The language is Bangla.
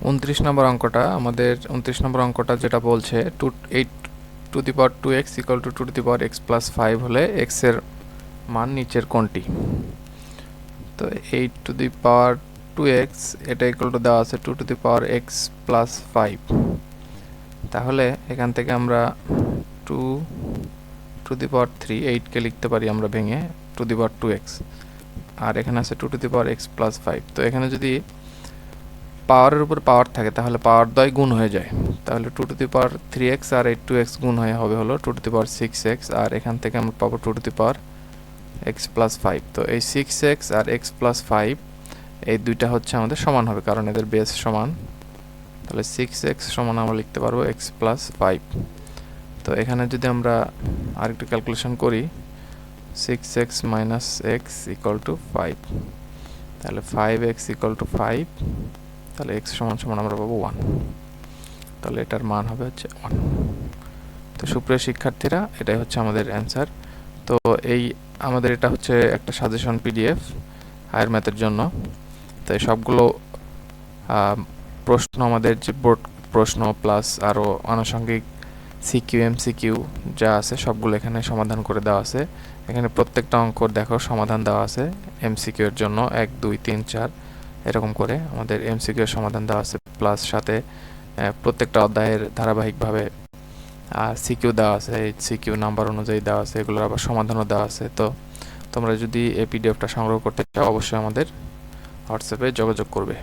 29 নম্বর অঙ্কটা আমাদের 29 নম্বর অঙ্কটা যেটা বলছে 8 to the power 2x equal to the power x plus 5 হলে x এর মান নিচের কোনটি। তো 8 টু দি পাওয়ার 2x এটা ইকুয়াল টু দেওয়া আছে 2 to the power x plus 5। তাহলে এখান থেকে আমরা 2 টু দি পাওয়ার 3 8 কে লিখতে পারি আমরা ভেঙে টু দি পাওয়ার 2x, আর এখানে আছে 2 to the power x plus 5। তো এখানে যদি পাওয়ারের উপর পাওয়ার থাকে তাহলে পাওয়ার দ্বয় গুণ হয়ে যায়, তাহলে 2 to the power 3x R 8 2x গুণ হয়ে হবে হলো 2 টু দি পাওয়ার 6x, আর এখান থেকে আমরা পাবো 2 to the power x plus 5। তো এই 6x আর x প্লাস 5 এই দুইটা হচ্ছে আমাদের সমান হবে কারণ এদের বেস সমান, তাহলে 6x সমান আমরা লিখতে পারবো x প্লাস 5। তো এখানে যদি আমরা আরেকটু ক্যালকুলেশন করি 6x minus x equal to 5, তাহলে 5x ইকুয়াল টু 5, তাহলে x সমান সমান আমরা পাবো 1, তাহলে এটার মান হবে হচ্ছে 1। তো সুপ্রিয় শিক্ষার্থীরা এটাই হচ্ছে আমাদের অ্যান্সার। তো এই আমাদের এটা হচ্ছে একটা সাজেশন পিডিএফ হায়ার ম্যাথের জন্য। তো এই সবগুলো প্রশ্ন আমাদের যে বোর্ড প্রশ্ন প্লাস আরও আনুষঙ্গিক সিকিউ এমসিকিউ যা আছে সবগুলো এখানে সমাধান করে দেওয়া আছে। এখানে প্রত্যেকটা অঙ্কর দেখো সমাধান দেওয়া আছে এমসিকিউ এর জন্য 1 2 3 4 এরকম করে আমাদের এমসিকিউ এর সমাধান দেওয়া আছে, প্লাস সাথে প্রত্যেকটা অধ্যায়ের ধারাবাহিকভাবে সিকিউ দেওয়া আছে, এই সিকিউ নাম্বার অনুযায়ী দেওয়া আছে, এগুলোর আবার সমাধানও দেওয়া আছে। তো তোমরা যদি এই পিডিএফটা সংগ্রহ করতে চাও অবশ্যই আমাদের হোয়াটসঅ্যাপে যোগাযোগ করবে।